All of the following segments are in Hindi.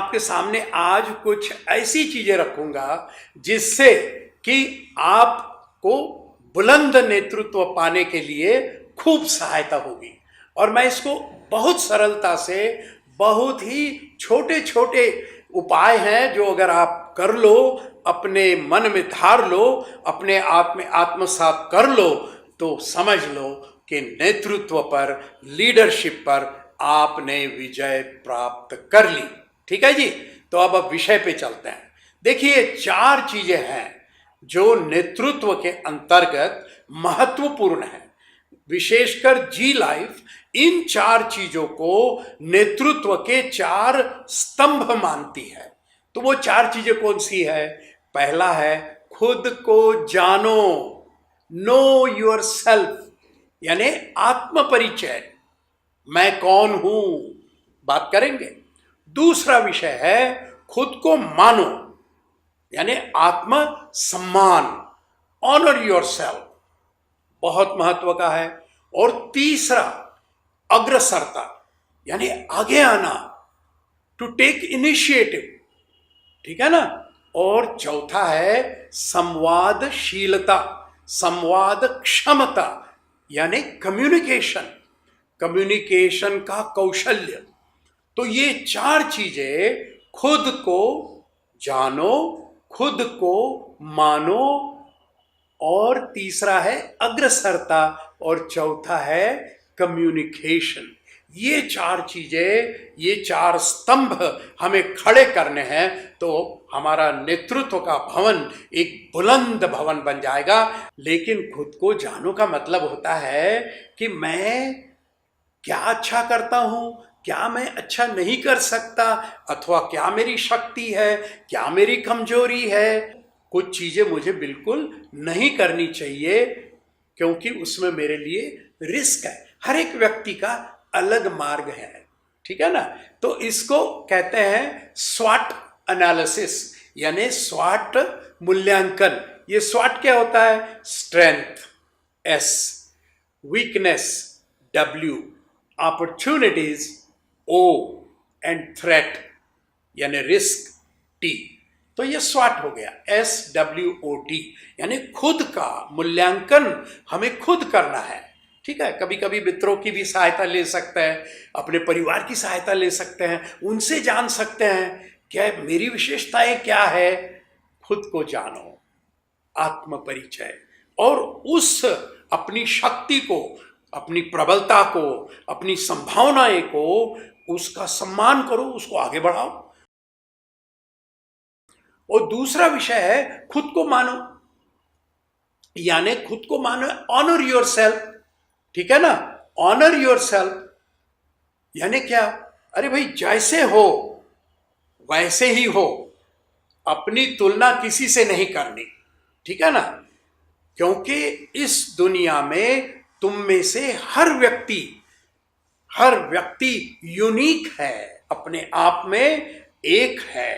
आपके सामने आज कुछ ऐसी चीजें रखूंगा जिससे कि आपको बुलंद नेतृत्व पाने के लिए खूब सहायता होगी। और मैं इसको बहुत सरलता से, बहुत ही छोटे छोटे उपाय हैं जो अगर आप कर लो, अपने मन में धार लो, अपने आप में आत्मसात कर लो, तो समझ लो कि नेतृत्व पर, लीडरशिप पर आपने विजय प्राप्त कर ली। ठीक है जी। तो अब विषय पे चलते हैं। देखिए, 4 चीजें हैं जो नेतृत्व के अंतर्गत महत्वपूर्ण है, विशेषकर जी लाइफ इन 4 चीजों को नेतृत्व के 4 स्तंभ मानती है। तो वो 4 चीजें कौन सी है? पहला है खुद को जानो, नो योर सेल्फ, यानी आत्म परिचय, मैं कौन हूं, बात करेंगे। दूसरा विषय है खुद को मानो, यानी आत्म सम्मान, ऑनर योर सेल्फ, बहुत महत्व का है। और तीसरा अग्रसरता, यानी आगे आना, टू टेक इनिशिएटिव, ठीक है ना। और चौथा है संवादशीलता, संवाद क्षमता, यानी कम्युनिकेशन, कम्युनिकेशन का कौशल्य। तो ये 4 चीजें, खुद को जानो, खुद को मानो, और तीसरा है अग्रसरता, और चौथा है कम्युनिकेशन। ये 4 चीजें, ये 4 स्तंभ हमें खड़े करने हैं, तो हमारा नेतृत्व का भवन एक बुलंद भवन बन जाएगा। लेकिन खुद को जानो का मतलब होता है कि मैं क्या अच्छा करता हूं, क्या मैं अच्छा नहीं कर सकता, अथवा क्या मेरी शक्ति है, क्या मेरी कमजोरी है। कुछ चीजें मुझे बिल्कुल नहीं करनी चाहिए क्योंकि उसमें मेरे लिए रिस्क है। हर एक व्यक्ति का अलग मार्ग है, ठीक है ना। तो इसको कहते हैं स्वॉट एनालिसिस, यानी स्वॉट मूल्यांकन। ये स्वॉट क्या होता है? Strength S, weakness W, opportunities O, and threat यानी रिस्क T। तो ये स्वॉट हो गया, SWOT, यानी खुद का मूल्यांकन हमें खुद करना है। ठीक है, कभी कभी मित्रों की भी सहायता ले सकते हैं, अपने परिवार की सहायता ले सकते हैं, उनसे जान सकते हैं क्या मेरी विशेषताएं क्या है। खुद को जानो, आत्म परिचय, और उस अपनी शक्ति को, अपनी प्रबलता को, अपनी संभावनाएं को, उसका सम्मान करो, उसको आगे बढ़ाओ। और दूसरा विषय है खुद को मानो, यानी खुद को मानो, ऑनर योर सेल्फ, ठीक है ना। ऑनर योर सेल्फ यानी क्या? अरे भाई, जैसे हो वैसे ही हो, अपनी तुलना किसी से नहीं करनी, ठीक है ना। क्योंकि इस दुनिया में तुम में से हर व्यक्ति यूनिक है, अपने आप में एक है।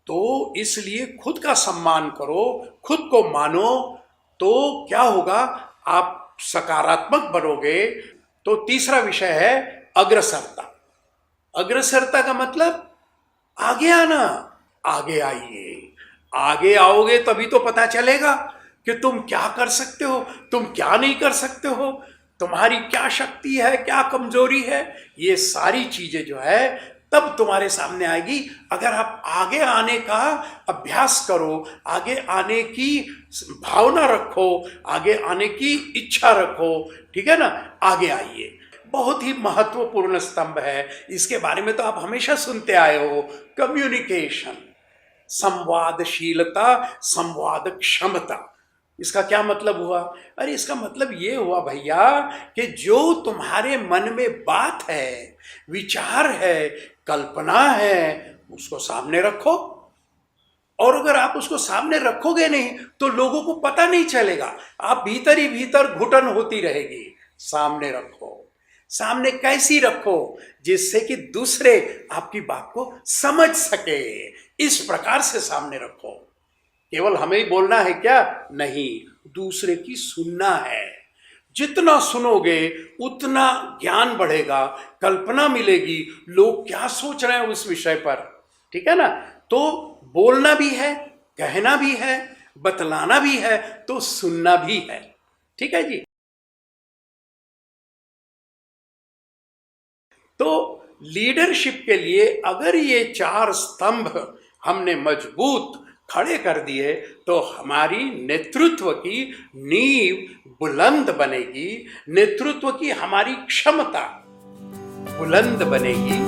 तो इसलिए खुद का सम्मान करो, खुद को मानो, तो क्या होगा? आप सकारात्मक बनोगे। तो तीसरा विषय है अग्रसरता। अग्रसरता का मतलब आगे आना। आगे आइए, आगे आओगे तभी तो पता चलेगा कि तुम क्या कर सकते हो, तुम क्या नहीं कर सकते हो, तुम्हारी क्या शक्ति है, क्या कमजोरी है। ये सारी चीजें जो है तब तुम्हारे सामने आएगी अगर आप आगे आने का अभ्यास करो, आगे आने की भावना रखो, आगे आने की इच्छा रखो, ठीक है ना। आगे आइए, बहुत ही महत्वपूर्ण स्तंभ है। इसके बारे में तो आप हमेशा सुनते आए हो, कम्युनिकेशन, संवादशीलता, संवाद क्षमता। इसका क्या मतलब हुआ? अरे इसका मतलब ये हुआ भैया कि जो तुम्हारे मन में बात है, विचार है, कल्पना है, उसको सामने रखो। और अगर आप उसको सामने रखोगे नहीं तो लोगों को पता नहीं चलेगा, आप भीतर ही भीतर घुटन होती रहेगी। सामने रखो। सामने कैसी रखो? जिससे कि दूसरे आपकी बात को समझ सके, इस प्रकार से सामने रखो। केवल हमें ही बोलना है क्या? नहीं, दूसरे की सुनना है। जितना सुनोगे उतना ज्ञान बढ़ेगा, कल्पना मिलेगी, लोग क्या सोच रहे हैं उस विषय पर, ठीक है ना। तो बोलना भी है, कहना भी है, बतलाना भी है, तो सुनना भी है। ठीक है जी। तो लीडरशिप के लिए अगर ये 4 स्तंभ हमने मजबूत खड़े कर दिए तो हमारी नेतृत्व की नींव बुलंद बनेगी, नेतृत्व की हमारी क्षमता बुलंद बनेगी।